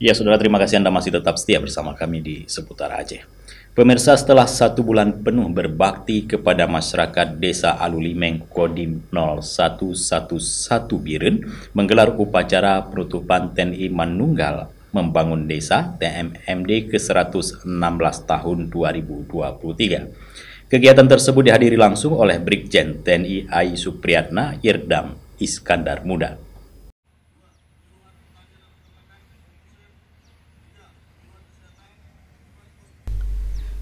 Ya saudara, terima kasih Anda masih tetap setia bersama kami di Seputar Aceh. Pemirsa, setelah 1 bulan penuh berbakti kepada masyarakat Desa Alulimeng Kodim 0111 Biren menggelar upacara penutupan TNI Manunggal Membangun Desa TMMD ke-116 tahun 2023. Kegiatan tersebut dihadiri langsung oleh Brigjen TNI AI Supriyatna Irdam Iskandar Muda.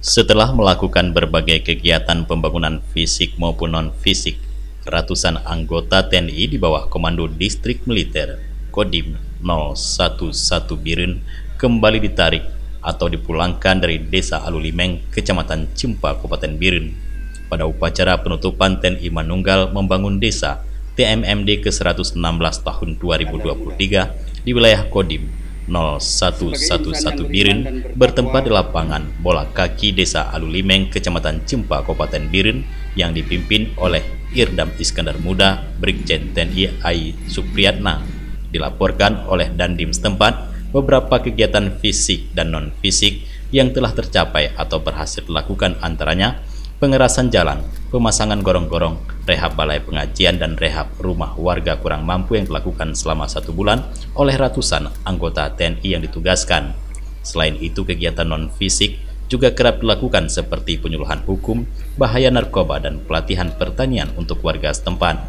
Setelah melakukan berbagai kegiatan pembangunan fisik maupun non-fisik, ratusan anggota TNI di bawah Komando Distrik Militer Kodim 011 Biren kembali ditarik atau dipulangkan dari Desa Alulimeng, Kecamatan Cempa, Kabupaten Biren pada upacara penutupan TNI Manunggal Membangun Desa TMMD ke-116 tahun 2023 di wilayah Kodim 0111 Biren bertempat di lapangan bola kaki Desa Alulimeng, Kecamatan Cempa, Kabupaten Biren yang dipimpin oleh Irdam Iskandar Muda, Brigjen TNI AI Supriyatna. Dilaporkan oleh Dandim setempat beberapa kegiatan fisik dan non-fisik yang telah tercapai atau berhasil dilakukan, antaranya pengerasan jalan, pemasangan gorong-gorong, rehab balai pengajian, dan rehab rumah warga kurang mampu yang dilakukan selama 1 bulan oleh ratusan anggota TNI yang ditugaskan. Selain itu, kegiatan non-fisik juga kerap dilakukan seperti penyuluhan hukum, bahaya narkoba, dan pelatihan pertanian untuk warga setempat.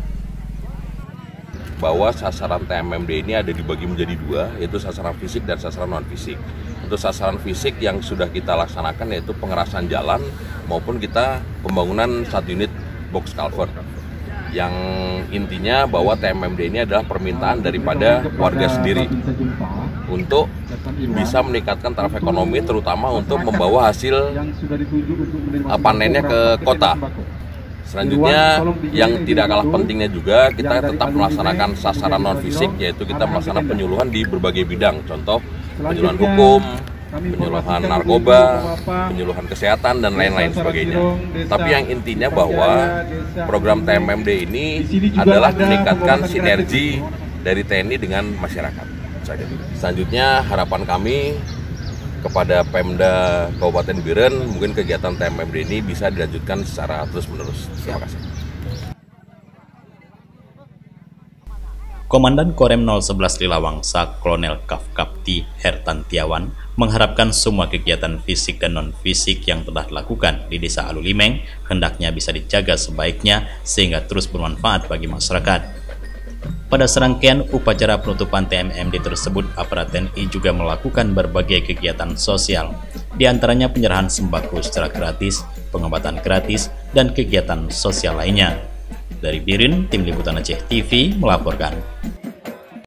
Bahwa sasaran TMMD ini ada dibagi menjadi 2, yaitu sasaran fisik dan sasaran non-fisik. Untuk sasaran fisik yang sudah kita laksanakan yaitu pengerasan jalan maupun kita pembangunan 1 unit box culvert. Yang intinya bahwa TMMD ini adalah permintaan daripada warga sendiri untuk bisa meningkatkan taraf ekonomi, terutama untuk membawa hasil panennya ke kota. Selanjutnya, yang tidak kalah pentingnya juga, kita tetap melaksanakan sasaran non-fisik, yaitu kita melaksanakan penyuluhan di berbagai bidang, contoh penyuluhan hukum, penyuluhan narkoba, penyuluhan kesehatan, dan lain-lain sebagainya. Tapi yang intinya bahwa program TMMD ini adalah meningkatkan sinergi dari TNI dengan masyarakat. Selanjutnya, harapan kami kepada Pemda Kabupaten Biren, mungkin kegiatan TMMD ini bisa dilanjutkan secara terus-menerus. Terima kasih. Komandan Korem 011 Lilawangsa, Kolonel Kafkapti Hertantiawan, mengharapkan semua kegiatan fisik dan non-fisik yang telah dilakukan di Desa Alulimeng hendaknya bisa dijaga sebaiknya sehingga terus bermanfaat bagi masyarakat. Pada serangkaian upacara penutupan TMMD tersebut, aparat TNI juga melakukan berbagai kegiatan sosial, di antaranya penyerahan sembako secara gratis, pengobatan gratis, dan kegiatan sosial lainnya. Dari Biren, Tim Liputan Aceh TV melaporkan.